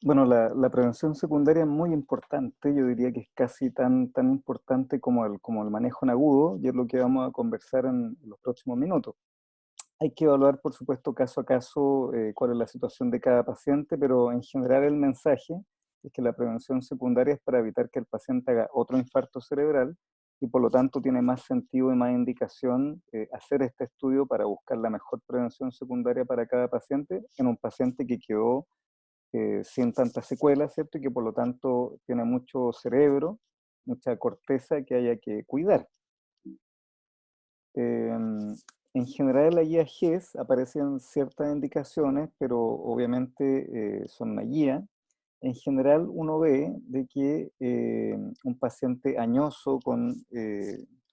Bueno, la prevención secundaria es muy importante, yo diría que es casi tan importante como el manejo en agudo, y es lo que vamos a conversar en los próximos minutos. Hay que evaluar, por supuesto, caso a caso cuál es la situación de cada paciente, pero en general el mensaje es que la prevención secundaria es para evitar que el paciente haga otro infarto cerebral y por lo tanto tiene más sentido y más indicación hacer este estudio para buscar la mejor prevención secundaria para cada paciente en un paciente que quedó sin tantas secuelas, ¿cierto? Y que por lo tanto tiene mucho cerebro, mucha corteza que haya que cuidar. En general en la guía GES aparecen ciertas indicaciones, pero obviamente son una guía. En general uno ve de que un paciente añoso con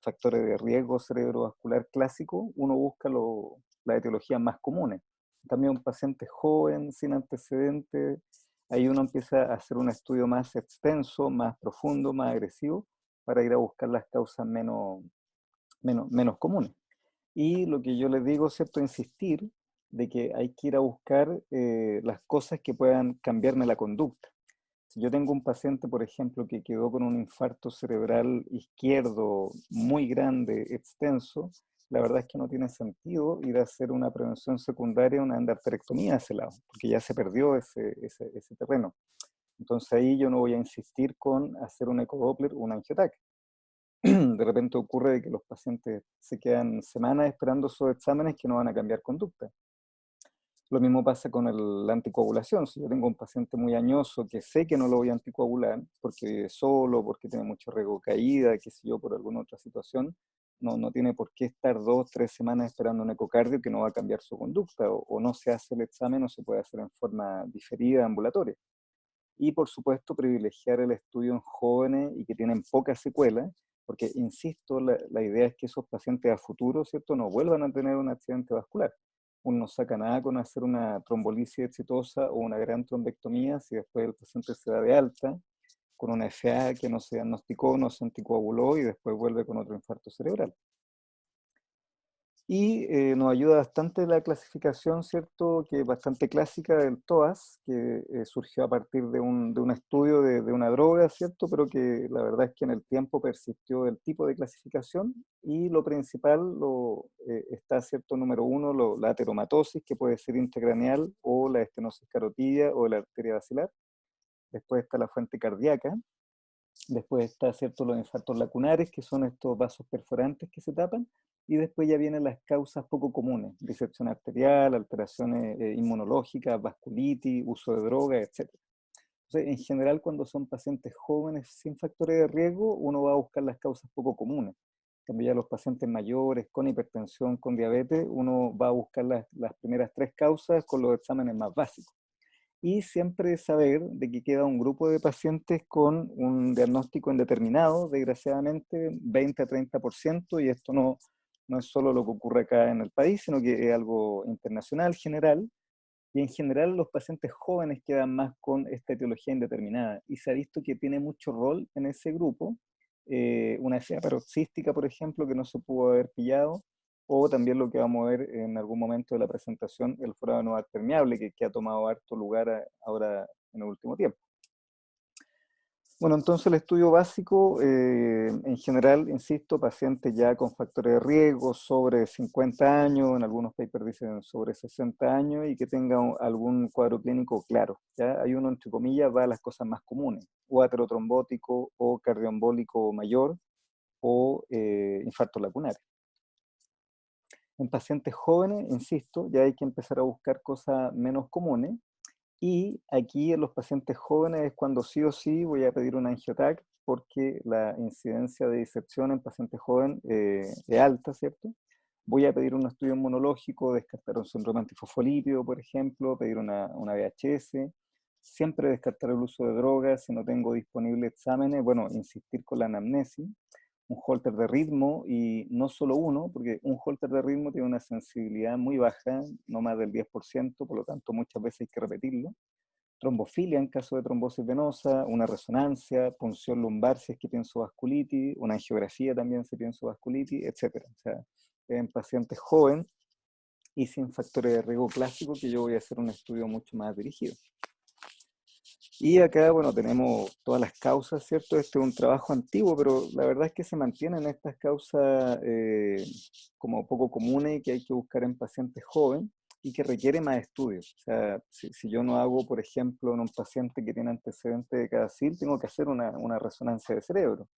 factores de riesgo cerebrovascular clásico, uno busca las etiologías más comunes. También un paciente joven, sin antecedentes, ahí uno empieza a hacer un estudio más extenso, más profundo, más agresivo, para ir a buscar las causas menos comunes. Y lo que yo les digo, ¿cierto? Insistir de que hay que ir a buscar las cosas que puedan cambiarme la conducta. Si yo tengo un paciente, por ejemplo, que quedó con un infarto cerebral izquierdo muy grande, extenso, la verdad es que no tiene sentido ir a hacer una prevención secundaria, una endarterectomía a ese lado, porque ya se perdió ese terreno. Entonces ahí yo no voy a insistir con hacer un ecodoppler o un angiotac. De repente ocurre de que los pacientes se quedan semanas esperando esos exámenes que no van a cambiar conducta. Lo mismo pasa con la anticoagulación. Si yo tengo un paciente muy añoso que sé que no lo voy a anticoagular porque vive solo, porque tiene mucho riesgo de caída, qué sé yo, por alguna otra situación, no tiene por qué estar 2, 3 semanas esperando un ecocardio que no va a cambiar su conducta, o no se hace el examen o se puede hacer en forma diferida, ambulatoria. Y por supuesto privilegiar el estudio en jóvenes y que tienen pocas secuelas, porque insisto, la idea es que esos pacientes a futuro, ¿cierto?, no vuelvan a tener un accidente vascular. Uno no saca nada con hacer una trombolisis exitosa o una gran trombectomía si después el paciente se da de alta con una FA que no se diagnosticó, no se anticoaguló y después vuelve con otro infarto cerebral. Y nos ayuda bastante la clasificación, ¿cierto? Que es bastante clásica del TOAS, que surgió a partir de un estudio de una droga, ¿cierto? Pero que la verdad es que en el tiempo persistió el tipo de clasificación y lo principal está, ¿cierto? Número uno, la ateromatosis, que puede ser intracraneal, o la estenosis carotidia o la arteria basilar. Después está la fuente cardíaca. Después está, ¿cierto?, los infartos lacunares, que son estos vasos perforantes que se tapan, y después ya vienen las causas poco comunes, disección arterial, alteraciones inmunológicas, vasculitis, uso de drogas, etc. Entonces, en general, cuando son pacientes jóvenes sin factores de riesgo, uno va a buscar las causas poco comunes. En cambio, ya los pacientes mayores, con hipertensión, con diabetes, uno va a buscar las primeras tres causas con los exámenes más básicos y siempre saber de que queda un grupo de pacientes con un diagnóstico indeterminado, desgraciadamente 20 a 30%, y esto no es solo lo que ocurre acá en el país, sino que es algo internacional, general, y en general los pacientes jóvenes quedan más con esta etiología indeterminada, y se ha visto que tiene mucho rol en ese grupo, una FA paroxística, por ejemplo, que no se pudo haber pillado, o también lo que vamos a ver en algún momento de la presentación, el forado anual permeable, que ha tomado harto lugar ahora en el último tiempo. Bueno, entonces el estudio básico, en general, insisto, pacientes ya con factores de riesgo sobre 50 años, en algunos papers dicen sobre 60 años, y que tenga algún cuadro clínico claro. ¿Ya? Hay uno, entre comillas, va a las cosas más comunes, o aterotrombótico, o cardioembólico mayor, o infarto lacunar. En pacientes jóvenes, insisto, ya hay que empezar a buscar cosas menos comunes. Y aquí en los pacientes jóvenes es cuando sí o sí voy a pedir un angiotac porque la incidencia de disección en pacientes jóvenes es alta, ¿cierto? Voy a pedir un estudio inmunológico, descartar un síndrome antifosfolípido, por ejemplo, pedir una VHS, siempre descartar el uso de drogas, si no tengo disponible exámenes, bueno, insistir con la anamnesis, un holter de ritmo, y no solo uno, porque un holter de ritmo tiene una sensibilidad muy baja, no más del 10%, por lo tanto muchas veces hay que repetirlo. Trombofilia en caso de trombosis venosa, una resonancia, punción lumbar si es que pienso vasculitis, una angiografía también si pienso vasculitis, etc. O sea, en pacientes jóvenes y sin factores de riesgo clásico que yo voy a hacer un estudio mucho más dirigido. Y acá, bueno, tenemos todas las causas, ¿cierto? Este es un trabajo antiguo, pero la verdad es que se mantienen estas causas como poco comunes y que hay que buscar en pacientes jóvenes y que requiere más estudios. O sea, si yo no hago, por ejemplo, en un paciente que tiene antecedentes de CADASIL, tengo que hacer una resonancia de cerebro.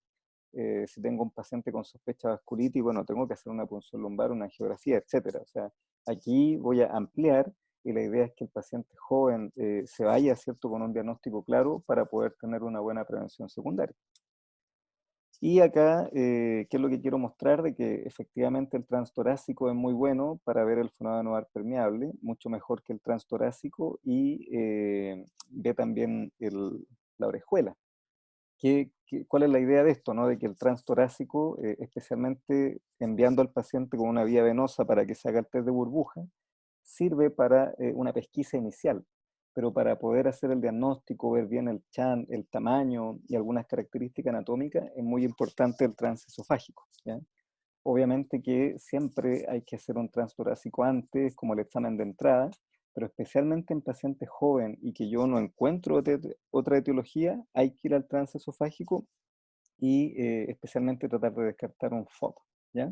Si tengo un paciente con sospecha de vasculitis, bueno, tengo que hacer una punción lumbar, una angiografía, etcétera. O sea, aquí voy a ampliar y la idea es que el paciente joven se vaya, ¿cierto?, con un diagnóstico claro para poder tener una buena prevención secundaria. Y acá, ¿qué es lo que quiero mostrar? De que efectivamente el transtorácico es muy bueno para ver el fonado anular permeable, mucho mejor que el transtorácico, y ve también la orejuela. ¿Cuál es la idea de esto, no? De que el transtorácico, especialmente enviando al paciente con una vía venosa para que se haga el test de burbuja, sirve para una pesquisa inicial, pero para poder hacer el diagnóstico, ver bien el chan, el tamaño y algunas características anatómicas, es muy importante el transesofágico, ¿ya? Obviamente que siempre hay que hacer un transtorácico antes, como el examen de entrada, pero especialmente en pacientes jóvenes y que yo no encuentro otra etiología, hay que ir al transesofágico y especialmente tratar de descartar un FOB, ¿ya?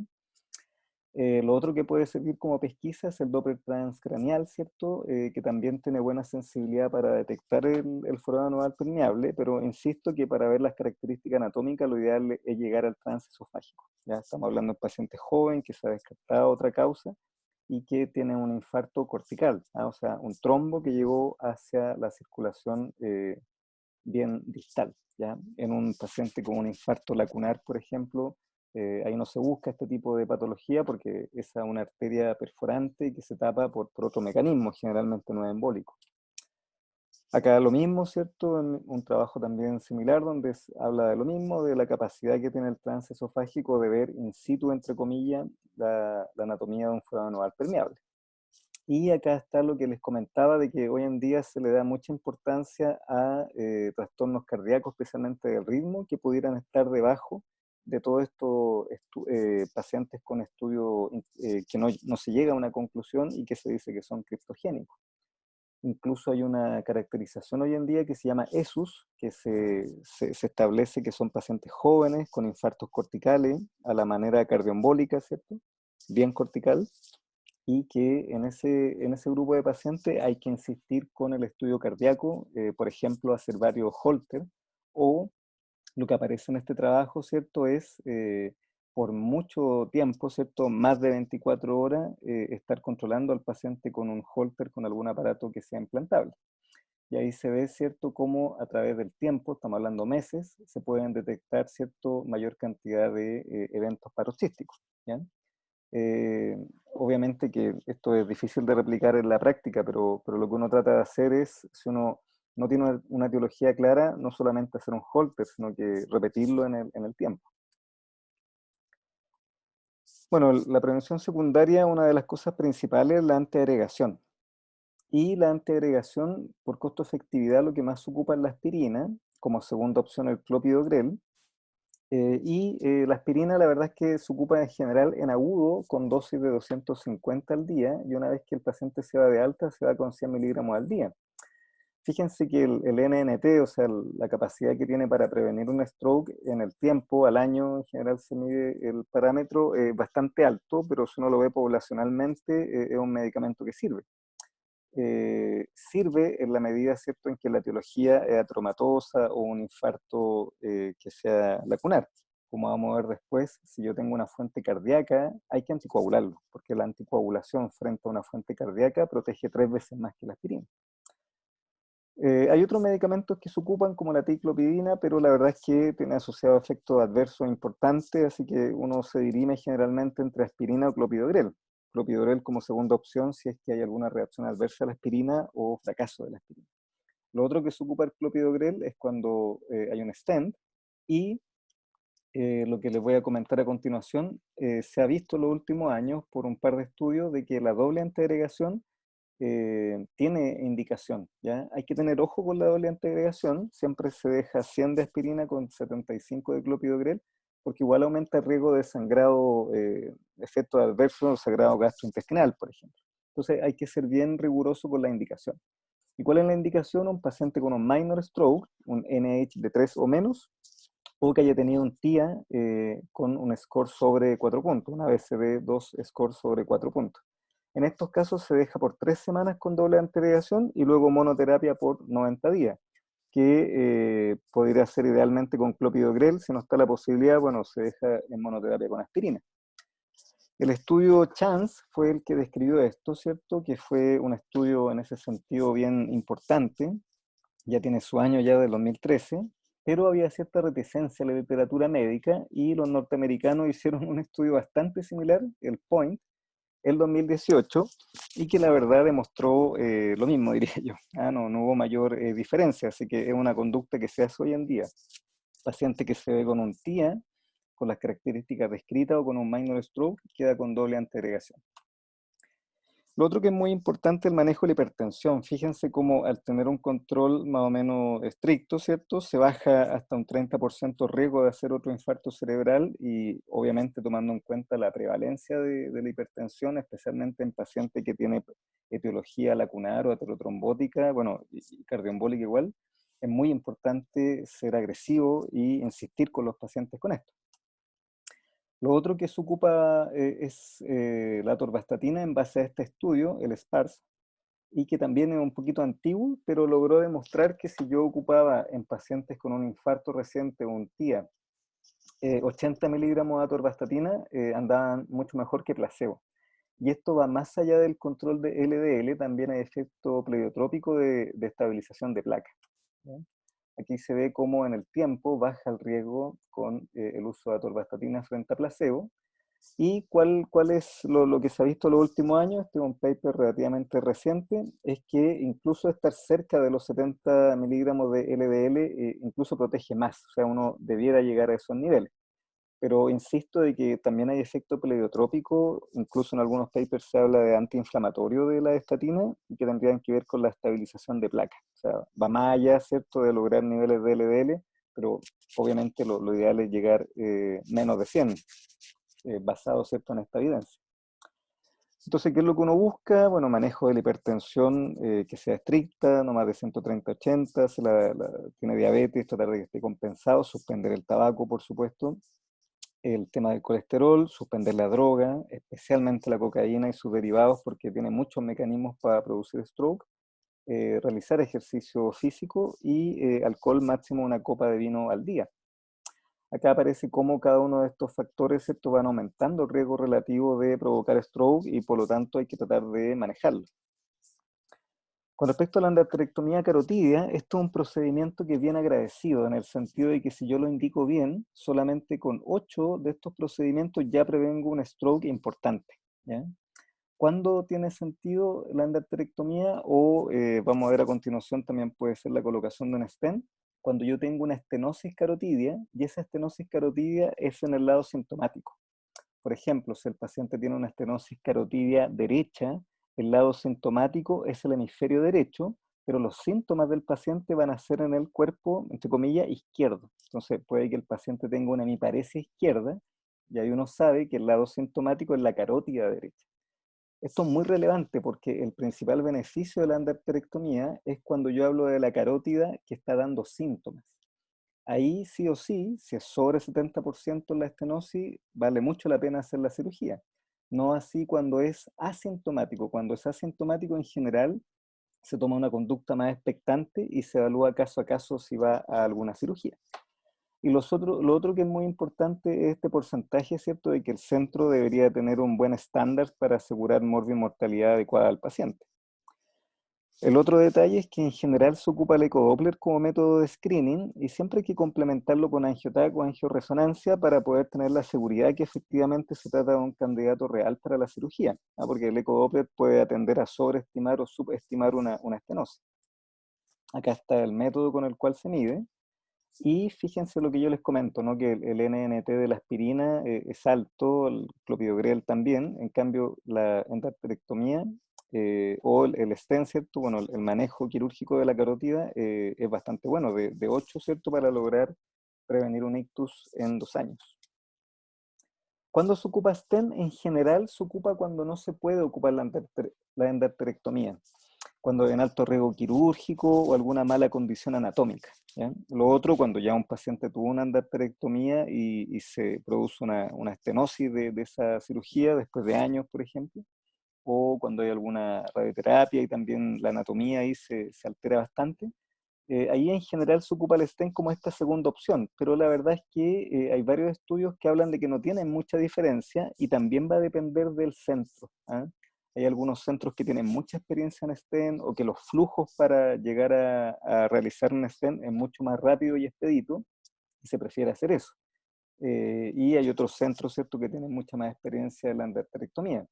Lo otro que puede servir como pesquisa es el Doppler transcraneal, ¿cierto? Que también tiene buena sensibilidad para detectar el forado anual permeable, pero insisto que para ver las características anatómicas lo ideal es llegar al transesofágico. Ya estamos hablando de un paciente joven que se ha descartado otra causa y que tiene un infarto cortical, ¿ah? O sea, un trombo que llegó hacia la circulación bien distal, ¿ya? En un paciente con un infarto lacunar, por ejemplo, ahí no se busca este tipo de patología porque esa es una arteria perforante que se tapa por otro mecanismo, generalmente no es embólico. Acá lo mismo, ¿cierto? En un trabajo también similar donde habla de lo mismo, de la capacidad que tiene el transesofágico de ver in situ, entre comillas, la anatomía de un forado anual permeable. Y acá está lo que les comentaba de que hoy en día se le da mucha importancia a trastornos cardíacos, especialmente del ritmo, que pudieran estar debajo de todos estos pacientes con estudio que no se llega a una conclusión y que se dice que son criptogénicos. Incluso hay una caracterización hoy en día que se llama ESUS, que se establece que son pacientes jóvenes con infartos corticales a la manera cardioembólica, ¿cierto? Bien cortical, y que en ese grupo de pacientes hay que insistir con el estudio cardíaco, por ejemplo, hacer varios Holter, o lo que aparece en este trabajo, ¿cierto? Es por mucho tiempo, ¿cierto? Más de 24 horas, estar controlando al paciente con un Holter, con algún aparato que sea implantable. Y ahí se ve, ¿cierto?, cómo a través del tiempo, estamos hablando meses, se pueden detectar, ¿cierto?, mayor cantidad de eventos paroxísticos, ¿ya? Eh, Obviamente que esto es difícil de replicar en la práctica, pero lo que uno trata de hacer es, si uno no tiene una etiología clara, no solamente hacer un holter, sino que repetirlo en el tiempo. Bueno, la prevención secundaria, una de las cosas principales es la antiagregación. Y la antiagregación, por costo-efectividad, lo que más se ocupa es la aspirina, como segunda opción el clopidogrel. La aspirina, la verdad es que se ocupa en general en agudo con dosis de 250 al día, y una vez que el paciente se va de alta, se va con 100 miligramos al día. Fíjense que el NNT, o sea, la capacidad que tiene para prevenir un stroke en el tiempo, al año, en general se mide el parámetro bastante alto, pero si uno lo ve poblacionalmente, es un medicamento que sirve. Sirve en la medida, ¿cierto?, en que la etiología es atromatosa o un infarto que sea lacunar. Como vamos a ver después, si yo tengo una fuente cardíaca, hay que anticoagularlo, porque la anticoagulación frente a una fuente cardíaca protege 3 veces más que la aspirina. Hay otros medicamentos que se ocupan como la ticlopidina, pero la verdad es que tiene asociado efectos adversos importantes, así que uno se dirime generalmente entre aspirina o clopidogrel. Clopidogrel como segunda opción si es que hay alguna reacción adversa a la aspirina o fracaso de la aspirina. Lo otro que se ocupa el clopidogrel es cuando hay un stent y lo que les voy a comentar a continuación, se ha visto en los últimos años por un par de estudios de que la doble antiagregación tiene indicación, ¿ya? Hay que tener ojo con la doble antiagregación, siempre se deja 100 de aspirina con 75 de clopidogrel, porque igual aumenta el riesgo de sangrado, efectos adversos, sangrado gastrointestinal, por ejemplo. Entonces hay que ser bien riguroso con la indicación. ¿Y cuál es la indicación? Un paciente con un minor stroke, un NH de 3 o menos, o que haya tenido un TIA con un score sobre 4 puntos, una ABCD 2 score sobre 4 puntos. En estos casos se deja por 3 semanas con doble antiagregación y luego monoterapia por 90 días, que podría ser idealmente con clopidogrel. Si no está la posibilidad, bueno, se deja en monoterapia con aspirina. El estudio Chance fue el que describió esto, ¿cierto? Que fue un estudio en ese sentido bien importante, ya tiene su año ya del 2013, pero había cierta reticencia en la literatura médica y los norteamericanos hicieron un estudio bastante similar, el POINT, el 2018, y que la verdad demostró lo mismo, diría yo. No hubo mayor diferencia, así que es una conducta que se hace hoy en día. Paciente que se ve con un TIA, con las características descritas o con un minor stroke, queda con doble antiagregación. Lo otro que es muy importante es el manejo de la hipertensión. Fíjense cómo al tener un control más o menos estricto, ¿cierto? Se baja hasta un 30% riesgo de hacer otro infarto cerebral y obviamente tomando en cuenta la prevalencia de la hipertensión, especialmente en pacientes que tienen etiología lacunar o aterotrombótica, bueno, y cardioembólica igual, es muy importante ser agresivo y insistir con los pacientes con esto. Lo otro que se ocupa es la atorvastatina en base a este estudio, el SPARS, y que también es un poquito antiguo, pero logró demostrar que si yo ocupaba en pacientes con un infarto reciente o un TIA 80 miligramos de atorvastatina, andaban mucho mejor que placebo. Y esto va más allá del control de LDL, también hay efecto pleiotrópico de estabilización de placa. ¿Sí? Aquí se ve cómo en el tiempo baja el riesgo con el uso de atorvastatina frente a placebo. ¿Y cuál es lo que se ha visto en los últimos años? Este es un paper relativamente reciente, es que incluso estar cerca de los 70 miligramos de LDL incluso protege más, o sea, uno debiera llegar a esos niveles. Pero insisto de que también hay efecto pleiotrópico, incluso en algunos papers se habla de antiinflamatorio de la estatina, y que tendrían que ver con la estabilización de placas. O sea, va más allá, ¿cierto?, de lograr niveles de LDL, pero obviamente lo ideal es llegar menos de 100, basado, ¿cierto?, en esta evidencia. Entonces, ¿qué es lo que uno busca? Bueno, manejo de la hipertensión que sea estricta, no más de 130-80, si tiene diabetes, tratar de que esté compensado, suspender el tabaco, por supuesto, el tema del colesterol, suspender la droga, especialmente la cocaína y sus derivados, porque tiene muchos mecanismos para producir stroke, realizar ejercicio físico y alcohol máximo una copa de vino al día. Acá aparece cómo cada uno de estos factores, ¿cierto?, van aumentando el riesgo relativo de provocar stroke y por lo tanto hay que tratar de manejarlo. Con respecto a la endarterectomía carotidia, esto es un procedimiento que es bien agradecido en el sentido de que si yo lo indico bien, solamente con 8 de estos procedimientos ya prevengo un stroke importante. ¿Ya? ¿Cuándo tiene sentido la endarterectomía? O vamos a ver a continuación, también puede ser la colocación de un stent, cuando yo tengo una estenosis carotidia y esa estenosis carotidia es en el lado sintomático. Por ejemplo, si el paciente tiene una estenosis carotidia derecha, el lado sintomático es el hemisferio derecho, pero los síntomas del paciente van a ser en el cuerpo, entre comillas, izquierdo. Entonces puede que el paciente tenga una hemiparesia izquierda y ahí uno sabe que el lado sintomático es la carótida derecha. Esto es muy relevante porque el principal beneficio de la endarterectomía es cuando yo hablo de la carótida que está dando síntomas. Ahí sí o sí, si es sobre 70% la estenosis, vale mucho la pena hacer la cirugía. No así cuando es asintomático. Cuando es asintomático en general se toma una conducta más expectante y se evalúa caso a caso si va a alguna cirugía. Y lo otro que es muy importante es este porcentaje, ¿cierto?, de que el centro debería tener un buen estándar para asegurar morbi-mortalidad adecuada al paciente. El otro detalle es que en general se ocupa el ecodoppler como método de screening y siempre hay que complementarlo con angiotac o angioresonancia para poder tener la seguridad que efectivamente se trata de un candidato real para la cirugía, porque el ecodoppler puede atender a sobreestimar o subestimar una estenosis. Acá está el método con el cual se mide. Y fíjense lo que yo les comento, ¿no? Que el NNT de la aspirina es alto, el clopidogrel también, en cambio la endarterectomía o el stent, ¿cierto? Bueno, el manejo quirúrgico de la carótida es bastante bueno, de 8, ¿cierto? Para lograr prevenir un ictus en 2 años. ¿Cuándo se ocupa stent? En general se ocupa cuando no se puede ocupar la endarterectomía. cuando hay un alto riesgo quirúrgico o alguna mala condición anatómica, ¿ya? Lo otro, cuando ya un paciente tuvo una endarterectomía y se produce una estenosis de esa cirugía después de años, por ejemplo, o cuando hay alguna radioterapia y también la anatomía ahí se altera bastante. Ahí en general se ocupa el stent como esta segunda opción, pero la verdad es que hay varios estudios que hablan de que no tienen mucha diferencia y también va a depender del centro, ¿ah? Hay algunos centros que tienen mucha experiencia en stent o que los flujos para llegar a realizar un stent es mucho más rápido y expedito y se prefiere hacer eso. Y hay otros centros, ¿cierto?, que tienen mucha más experiencia en la endarterectomía.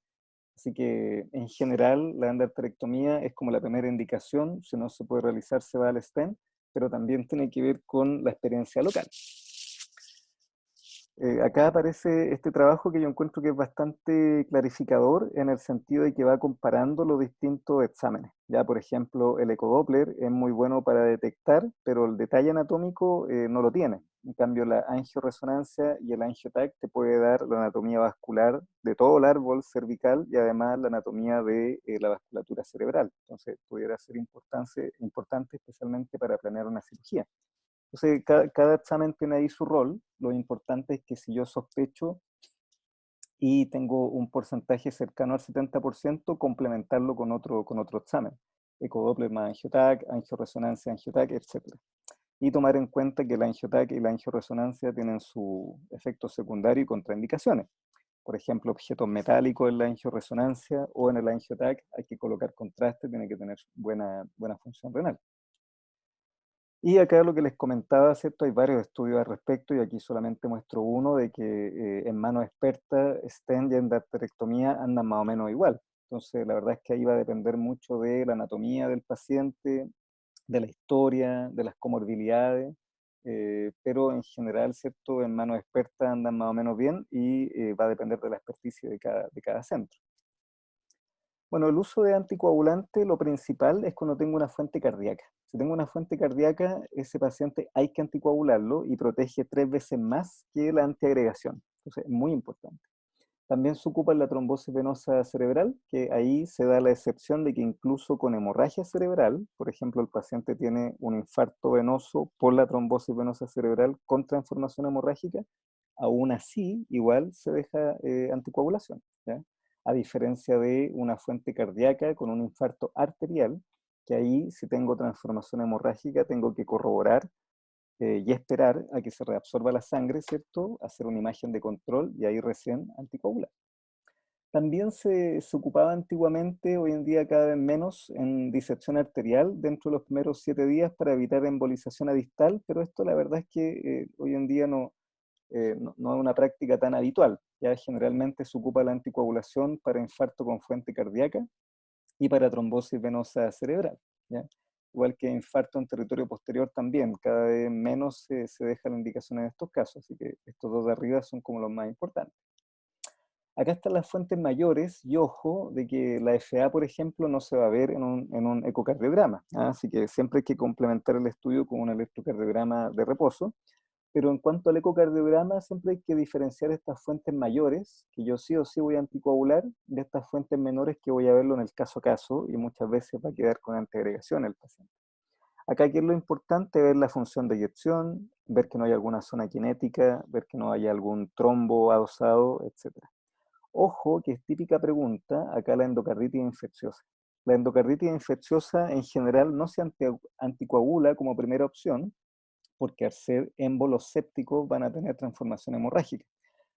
Así que en general la endarterectomía es como la primera indicación, si no se puede realizar se va al stent, pero también tiene que ver con la experiencia local. Acá aparece este trabajo que yo encuentro que es bastante clarificador en el sentido de que va comparando los distintos exámenes. Ya, por ejemplo, el ecodoppler es muy bueno para detectar, pero el detalle anatómico no lo tiene. En cambio, la angioresonancia y el angiotac te puede dar la anatomía vascular de todo el árbol cervical y además la anatomía de la vasculatura cerebral. Entonces, pudiera ser importante especialmente para planear una cirugía. Entonces, cada examen tiene ahí su rol. Lo importante es que si yo sospecho y tengo un porcentaje cercano al 70%, complementarlo con otro examen. Ecodoppler más angiotac, angioresonancia, angiotac, etc. Y tomar en cuenta que el angiotac y la angioresonancia tienen su efecto secundario y contraindicaciones. Por ejemplo, objetos metálicos en la angioresonancia o en el angiotac hay que colocar contraste, tiene que tener buena función renal. Y acá lo que les comentaba, ¿cierto? Hay varios estudios al respecto y aquí solamente muestro uno de que en manos expertas stent y endarterectomía andan más o menos igual. Entonces, la verdad es que ahí va a depender mucho de la anatomía del paciente, de la historia, de las comorbilidades, pero en general, ¿cierto? En manos expertas andan más o menos bien y va a depender de la experticia de cada centro. Bueno, el uso de anticoagulante, lo principal es cuando tengo una fuente cardíaca. Si tengo una fuente cardíaca, ese paciente hay que anticoagularlo y protege 3 veces más que la antiagregación. Entonces, es muy importante. También se ocupa en la trombosis venosa cerebral, que ahí se da la excepción de que incluso con hemorragia cerebral, por ejemplo, el paciente tiene un infarto venoso por la trombosis venosa cerebral con transformación hemorrágica, aún así, igual se deja anticoagulación, ¿ya? A diferencia de una fuente cardíaca con un infarto arterial, que ahí si tengo transformación hemorrágica tengo que corroborar y esperar a que se reabsorba la sangre, ¿cierto? Hacer una imagen de control y ahí recién anticoagular. También se ocupaba antiguamente, hoy en día cada vez menos, en disección arterial dentro de los primeros 7 días para evitar embolización distal, pero esto la verdad es que hoy en día no es una práctica tan habitual. Ya generalmente se ocupa la anticoagulación para infarto con fuente cardíaca y para trombosis venosa cerebral, ¿ya? Igual que infarto en territorio posterior también, cada vez menos se deja la indicación en estos casos, así que estos dos de arriba son como los más importantes. Acá están las fuentes mayores y ojo de que la FA, por ejemplo, no se va a ver en un ecocardiograma, ¿ah? Así que siempre hay que complementar el estudio con un electrocardiograma de reposo. Pero en cuanto al ecocardiograma, siempre hay que diferenciar estas fuentes mayores, que yo sí o sí voy a anticoagular, de estas fuentes menores que voy a verlo en el caso a caso y muchas veces va a quedar con antiagregación el paciente. Acá, ¿qué es lo importante? Ver la función de eyección, ver que no hay alguna zona cinética, ver que no haya algún trombo adosado, etc. Ojo, que es típica pregunta, acá la endocarditis infecciosa. La endocarditis infecciosa en general no se anticoagula como primera opción, porque al ser émbolos sépticos van a tener transformación hemorrágica.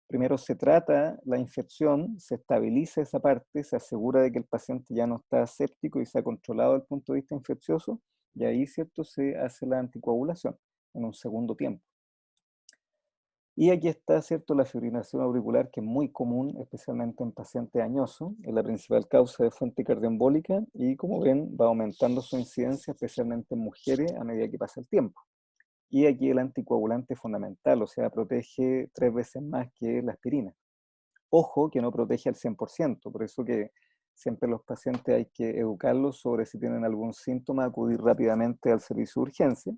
Primero se trata la infección, se estabiliza esa parte, se asegura de que el paciente ya no está séptico y se ha controlado desde el punto de vista infeccioso, y ahí, ¿cierto?, se hace la anticoagulación en un segundo tiempo. Y aquí está, ¿cierto?, la fibrilación auricular, que es muy común, especialmente en pacientes añosos, es la principal causa de fuente cardioembólica y, como ven, va aumentando su incidencia, especialmente en mujeres, a medida que pasa el tiempo. Y aquí el anticoagulante es fundamental, o sea, protege 3 veces más que la aspirina. Ojo que no protege al 100%, por eso que siempre los pacientes hay que educarlos sobre si tienen algún síntoma, acudir rápidamente al servicio de urgencia,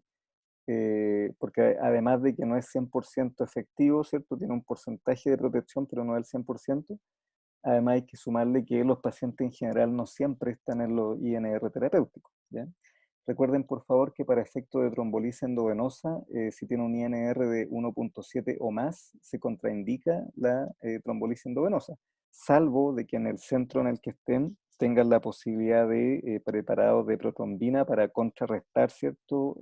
porque además de que no es 100% efectivo, ¿cierto? Tiene un porcentaje de protección, pero no es el 100%, Además hay que sumarle que los pacientes en general no siempre están en los INR terapéuticos, ¿ya? Recuerden por favor que para efecto de trombolisis endovenosa, si tiene un INR de 1.7 o más, se contraindica la trombolisis endovenosa, salvo de que en el centro en el que estén tengan la posibilidad de preparados de protrombina para contrarrestar, ¿cierto?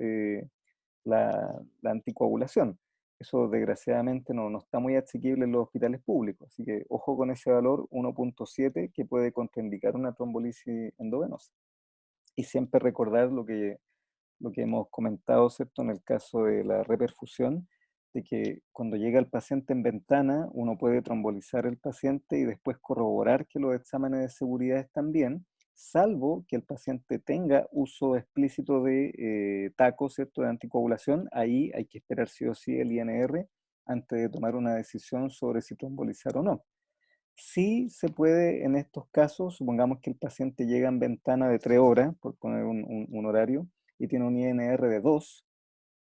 La anticoagulación. Eso desgraciadamente no está muy asequible en los hospitales públicos, así que ojo con ese valor 1.7 que puede contraindicar una trombolisis endovenosa. Y siempre recordar lo que hemos comentado, ¿cierto? En el caso de la reperfusión, de que cuando llega el paciente en ventana, uno puede trombolizar el paciente y después corroborar que los exámenes de seguridad están bien, salvo que el paciente tenga uso explícito de taco, ¿cierto? De anticoagulación, ahí hay que esperar sí o sí el INR antes de tomar una decisión sobre si trombolizar o no. Sí se puede en estos casos, supongamos que el paciente llega en ventana de 3 horas, por poner un horario, y tiene un INR de 2,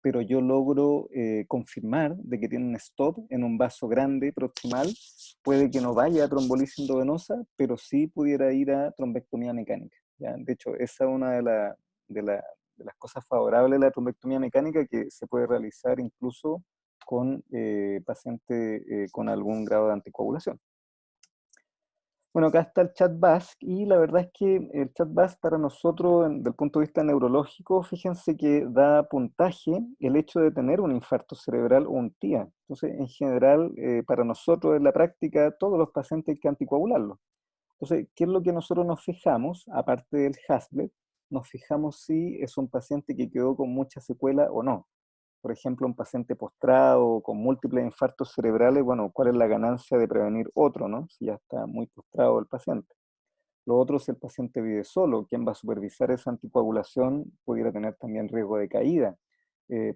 pero yo logro confirmar de que tiene un stop en un vaso grande proximal, puede que no vaya a trombolisis endovenosa, pero sí pudiera ir a trombectomía mecánica, ¿ya? De hecho, esa es una de, la- de las cosas favorables de la trombectomía mecánica, que se puede realizar incluso con pacientes con algún grado de anticoagulación. Bueno, acá está el chat BASC y la verdad es que el chat BASC para nosotros, desde el punto de vista neurológico, fíjense que da puntaje el hecho de tener un infarto cerebral o un TIA. Entonces, en general, para nosotros en la práctica, todos los pacientes hay que anticoagularlos. Entonces, ¿qué es lo que nosotros nos fijamos? Aparte del Haslet, nos fijamos si es un paciente que quedó con mucha secuela o no. Por ejemplo, un paciente postrado con múltiples infartos cerebrales, bueno, ¿cuál es la ganancia de prevenir otro, no? Si ya está muy postrado el paciente. Lo otro, si el paciente vive solo, ¿quién va a supervisar esa anticoagulación? Pudiera tener también riesgo de caída.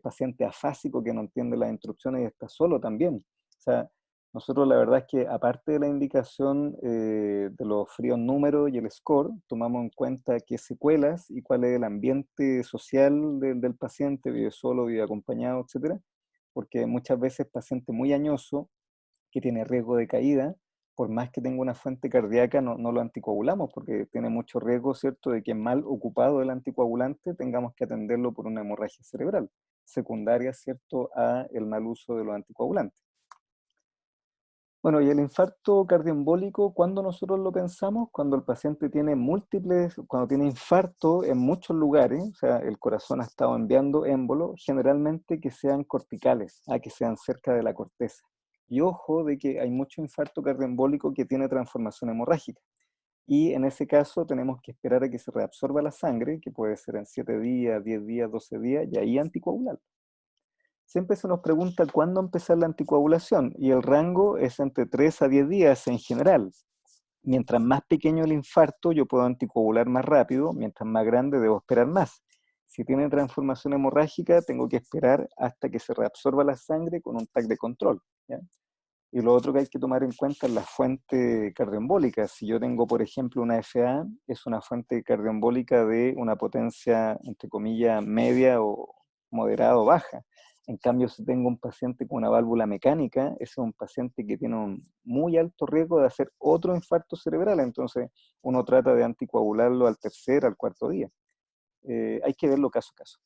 Paciente afásico que no entiende las instrucciones y está solo también. O sea, nosotros la verdad es que aparte de la indicación de los fríos números y el score, tomamos en cuenta qué secuelas y cuál es el ambiente social del paciente, vive solo, vive acompañado, etcétera, porque muchas veces paciente muy añoso que tiene riesgo de caída, por más que tenga una fuente cardíaca, no lo anticoagulamos porque tiene mucho riesgo, ¿cierto?, de que mal ocupado el anticoagulante tengamos que atenderlo por una hemorragia cerebral, secundaria, ¿cierto?, a el mal uso de los anticoagulantes. Bueno, y el infarto cardioembólico, ¿cuándo nosotros lo pensamos? Cuando el paciente tiene múltiples, cuando tiene infarto en muchos lugares, o sea, el corazón ha estado enviando émbolos, generalmente que sean corticales, a que sean cerca de la corteza. Y ojo de que hay mucho infarto cardioembólico que tiene transformación hemorrágica. Y en ese caso tenemos que esperar a que se reabsorba la sangre, que puede ser en 7 días, 10 días, 12 días, y ahí anticoagular. Siempre se nos pregunta cuándo empezar la anticoagulación y el rango es entre 3 a 10 días en general. Mientras más pequeño el infarto, yo puedo anticoagular más rápido, mientras más grande debo esperar más. Si tiene transformación hemorrágica, tengo que esperar hasta que se reabsorba la sangre con un TAC de control, ¿ya? Y lo otro que hay que tomar en cuenta es la fuente cardioembólica. Si yo tengo, por ejemplo, una FA, es una fuente cardioembólica de una potencia, entre comillas, media o moderada o baja. En cambio, si tengo un paciente con una válvula mecánica, ese es un paciente que tiene un muy alto riesgo de hacer otro infarto cerebral. Entonces, uno trata de anticoagularlo al tercer, al cuarto día. Hay que verlo caso a caso.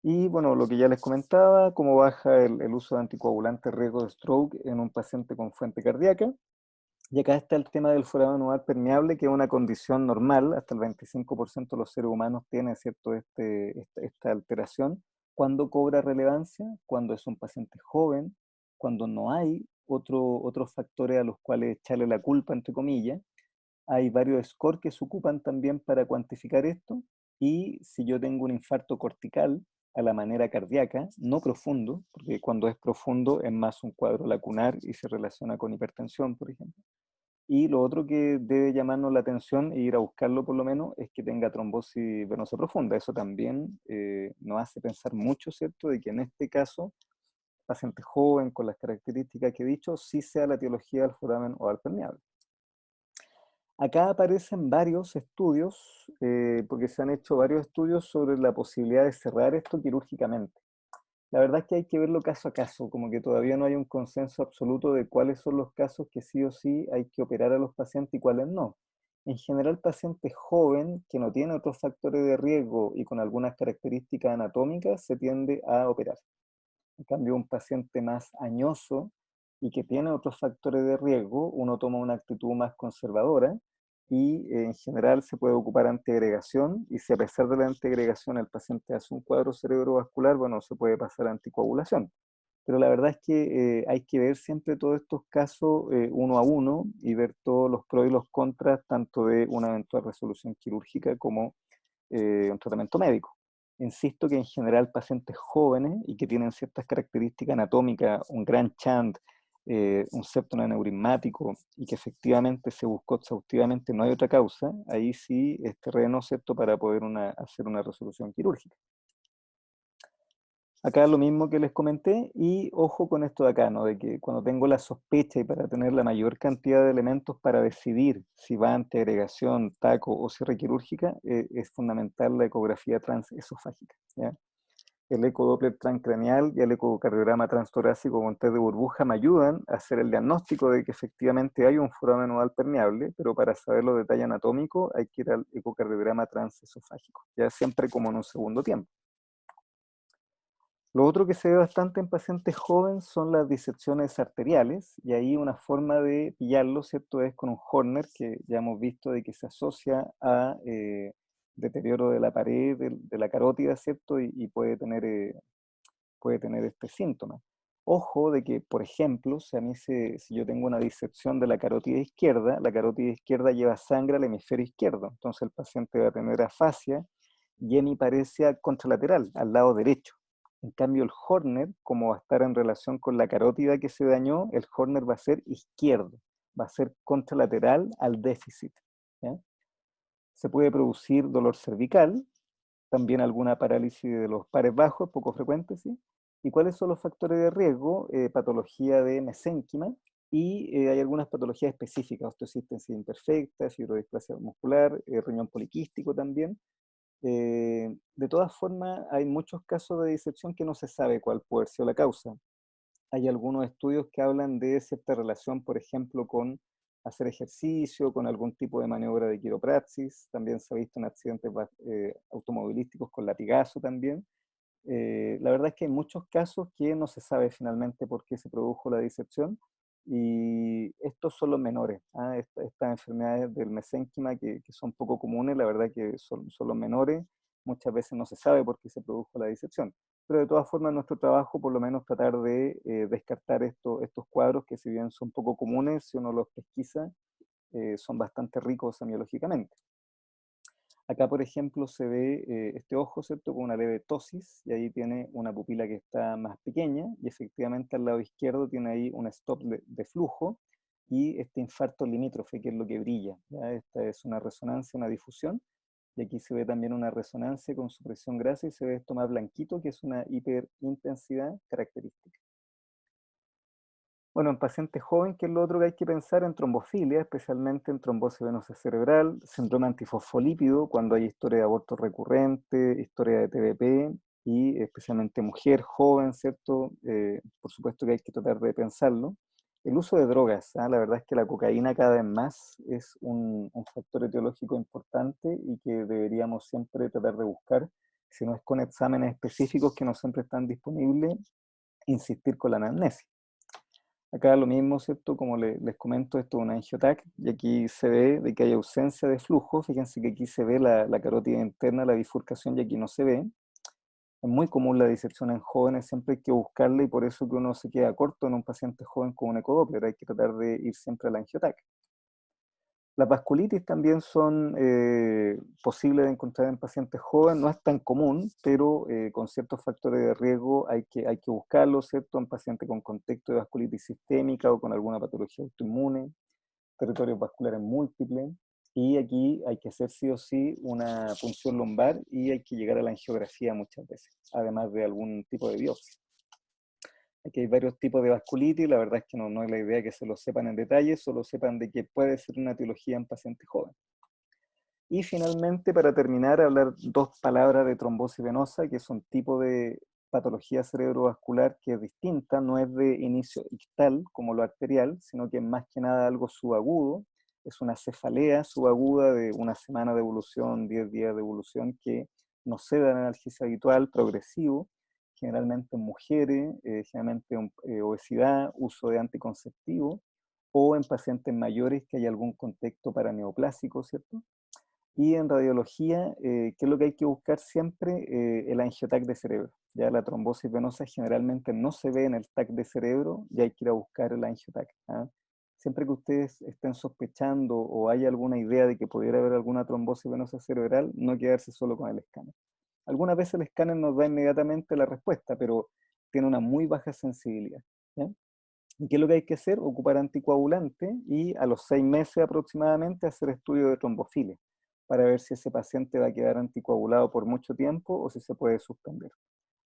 Y bueno, lo que ya les comentaba, cómo baja el uso de anticoagulantes, riesgo de stroke en un paciente con fuente cardíaca. Y acá está el tema del foramen anual permeable, que es una condición normal, hasta el 25% de los seres humanos tiene, ¿cierto?, esta alteración. ¿Cuándo cobra relevancia? Cuando es un paciente joven, cuando no hay otros factores a los cuales echarle la culpa, entre comillas. Hay varios scores que se ocupan también para cuantificar esto, y si yo tengo un infarto cortical a la manera cardíaca, no profundo, porque cuando es profundo es más un cuadro lacunar y se relaciona con hipertensión, por ejemplo. Y lo otro que debe llamarnos la atención e ir a buscarlo por lo menos es que tenga trombosis venosa profunda. Eso también nos hace pensar mucho, ¿cierto?, de que en este caso, paciente joven con las características que he dicho, sí sea la etiología del foramen oval permeable. Acá aparecen varios estudios, porque se han hecho varios estudios sobre la posibilidad de cerrar esto quirúrgicamente. La verdad es que hay que verlo caso a caso, como que todavía no hay un consenso absoluto de cuáles son los casos que sí o sí hay que operar a los pacientes y cuáles no. En general, paciente joven que no tiene otros factores de riesgo y con algunas características anatómicas se tiende a operar. En cambio, un paciente más añoso y que tiene otros factores de riesgo, uno toma una actitud más conservadora y en general se puede ocupar antiagregación y si a pesar de la antiagregación el paciente hace un cuadro cerebrovascular, bueno, se puede pasar a anticoagulación. Pero la verdad es que hay que ver siempre todos estos casos uno a uno y ver todos los pros y los contras, tanto de una eventual resolución quirúrgica como un tratamiento médico. Insisto que en general pacientes jóvenes y que tienen ciertas características anatómicas, un gran chant, un septum aneurismático y que efectivamente se buscó exhaustivamente, no hay otra causa, ahí sí es terreno, ¿cierto?, para poder hacer una resolución quirúrgica. Acá lo mismo que les comenté, y ojo con esto de acá, ¿no? De que cuando tengo la sospecha y para tener la mayor cantidad de elementos para decidir si va ante agregación, taco o cierre quirúrgica, es fundamental la ecografía transesofágica, ¿ya? El ecodoppler transcraneal y el ecocardiograma transtorácico con test de burbuja me ayudan a hacer el diagnóstico de que efectivamente hay un foramen nodal permeable, pero para saber los detalles anatómicos hay que ir al ecocardiograma transesofágico, ya siempre como en un segundo tiempo. Lo otro que se ve bastante en pacientes jóvenes son las disecciones arteriales, y ahí una forma de pillarlo, ¿cierto?, es con un Horner, que ya hemos visto de que se asocia a deterioro de la pared de la carótida, ¿cierto?, y puede tener este síntoma. Ojo de que, por ejemplo, si yo tengo una disección de la carótida izquierda lleva sangre al hemisferio izquierdo, entonces el paciente va a tener afasia y hemiparesia contralateral, al lado derecho. En cambio, el Horner, como va a estar en relación con la carótida que se dañó, el Horner va a ser izquierdo, va a ser contralateral al déficit, ¿ya? Se puede producir dolor cervical, también alguna parálisis de los pares bajos, poco frecuente, ¿sí? ¿Y cuáles son los factores de riesgo? Patología de mesénquima y hay algunas patologías específicas, osteosístesis imperfecta, fibrodisplasia muscular, riñón poliquístico también. De todas formas, hay muchos casos de disección que no se sabe cuál puede ser la causa. Hay algunos estudios que hablan de cierta relación, por ejemplo, con hacer ejercicio, con algún tipo de maniobra de quiropraxis. También se ha visto en accidentes automovilísticos con latigazo también. La verdad es que hay muchos casos que no se sabe finalmente por qué se produjo la disección y estos son los menores. Estas enfermedades del mesénquima que son poco comunes, la verdad que son los menores, muchas veces no se sabe por qué se produjo la disección. Pero de todas formas nuestro trabajo por lo menos tratar de descartar estos cuadros que si bien son poco comunes, si uno los pesquisa, son bastante ricos semiológicamente. Acá, por ejemplo, se ve este ojo, ¿cierto?, con una leve ptosis, y ahí tiene una pupila que está más pequeña, y efectivamente al lado izquierdo tiene ahí un stop de flujo, y este infarto limítrofe, que es lo que brilla, ¿ya? Esta es una resonancia, una difusión, y aquí se ve también una resonancia con supresión grasa, y se ve esto más blanquito, que es una hiperintensidad característica. Bueno, en pacientes jóvenes, ¿qué es lo otro que hay que pensar? En trombofilia, especialmente en trombosis venosa cerebral, síndrome antifosfolípido, cuando hay historia de aborto recurrente, historia de TBP, y especialmente mujer joven, ¿cierto? Por supuesto que hay que tratar de pensarlo. El uso de drogas, ¿ah? La verdad es que la cocaína cada vez más es un factor etiológico importante y que deberíamos siempre tratar de buscar, si no es con exámenes específicos que no siempre están disponibles, insistir con la anamnesis. Acá lo mismo, ¿cierto? Como les comento, esto es un angiotac, y aquí se ve de que hay ausencia de flujo. Fíjense que aquí se ve la carótida interna, la bifurcación, y aquí no se ve. Es muy común la disección en jóvenes, siempre hay que buscarla, y por eso que uno se queda corto en un paciente joven con un ecodoppler. Hay que tratar de ir siempre al angiotac. Las vasculitis también son posibles de encontrar en pacientes jóvenes, no es tan común, pero con ciertos factores de riesgo hay que buscarlo, ¿cierto? En pacientes con contexto de vasculitis sistémica o con alguna patología autoinmune, territorios vasculares múltiples, y aquí hay que hacer sí o sí una punción lumbar y hay que llegar a la angiografía muchas veces, además de algún tipo de biopsia. Aquí hay varios tipos de vasculitis, la verdad es que no es la idea que se lo sepan en detalle, solo sepan de que puede ser una etiología en pacientes jóvenes. Y finalmente, para terminar, hablar dos palabras de trombosis venosa, que son tipo de patología cerebrovascular que es distinta, no es de inicio ictal como lo arterial, sino que es más que nada algo subagudo, es una cefalea subaguda de una semana de evolución, 10 días de evolución, que no cede al analgesia habitual, progresivo, generalmente en mujeres, generalmente obesidad, uso de anticonceptivo, o en pacientes mayores que hay algún contexto paraneoplásico, ¿cierto? Y en radiología, ¿qué es lo que hay que buscar siempre? El angiotac de cerebro. Ya la trombosis venosa generalmente no se ve en el TAC de cerebro, y hay que ir a buscar el angiotac. ¿Ah? Siempre que ustedes estén sospechando o hay alguna idea de que pudiera haber alguna trombosis venosa cerebral, no quedarse solo con el escáner. Algunas veces el escáner nos da inmediatamente la respuesta, pero tiene una muy baja sensibilidad. ¿Ya? ¿Y qué es lo que hay que hacer? Ocupar anticoagulante y a los 6 meses aproximadamente hacer estudio de trombofilia para ver si ese paciente va a quedar anticoagulado por mucho tiempo o si se puede suspender.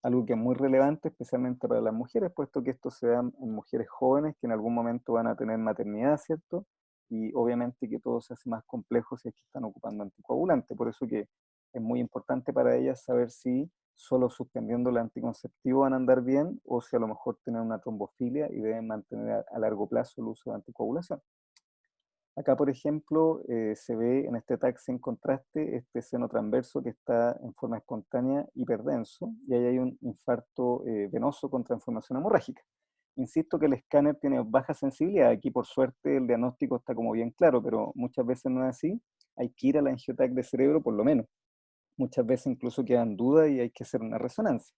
Algo que es muy relevante, especialmente para las mujeres, puesto que esto se da en mujeres jóvenes que en algún momento van a tener maternidad, ¿cierto? Y obviamente que todo se hace más complejo si es que están ocupando anticoagulante. Por eso que es muy importante para ellas saber si solo suspendiendo el anticonceptivo van a andar bien o si a lo mejor tienen una trombofilia y deben mantener a largo plazo el uso de anticoagulación. Acá, por ejemplo, se ve en este TAC sin contraste este seno transverso que está en forma espontánea hiperdenso y ahí hay un infarto venoso con transformación hemorrágica. Insisto que el escáner tiene baja sensibilidad, aquí por suerte el diagnóstico está como bien claro, pero muchas veces no es así, hay que ir a la angiotac de cerebro por lo menos. Muchas veces incluso quedan dudas y hay que hacer una resonancia.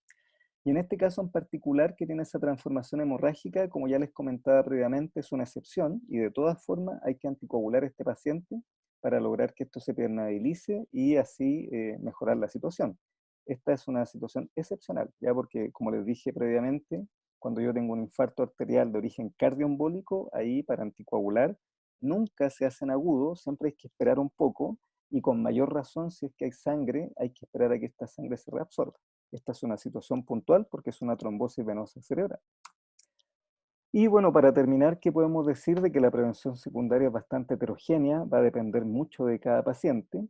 Y en este caso en particular, que tiene esa transformación hemorrágica, como ya les comentaba previamente, es una excepción y de todas formas hay que anticoagular a este paciente para lograr que esto se permeabilice y así mejorar la situación. Esta es una situación excepcional, ya porque como les dije previamente, cuando yo tengo un infarto arterial de origen cardioembólico, ahí para anticoagular nunca se hace en agudo, siempre hay que esperar un poco y con mayor razón si es que hay sangre, hay que esperar a que esta sangre se reabsorba. Esta es una situación puntual porque es una trombosis venosa cerebral. Y bueno, para terminar, ¿qué podemos decir de que la prevención secundaria es bastante heterogénea? Va a depender mucho de cada paciente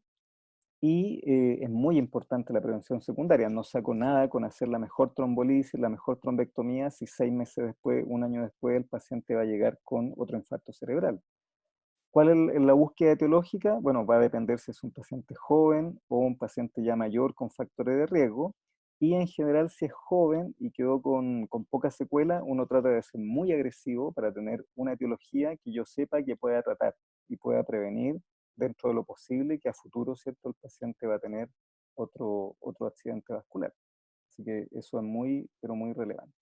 y es muy importante la prevención secundaria. No saco nada con hacer la mejor trombolisis, la mejor trombectomía, si 6 meses después, un año después, el paciente va a llegar con otro infarto cerebral. ¿Cuál es la búsqueda etiológica? Bueno, va a depender si es un paciente joven o un paciente ya mayor con factores de riesgo. Y en general, si es joven y quedó con poca secuela, uno trata de ser muy agresivo para tener una etiología que yo sepa que pueda tratar y pueda prevenir dentro de lo posible que a futuro, ¿cierto?, el paciente va a tener otro accidente vascular. Así que eso es muy, pero muy relevante.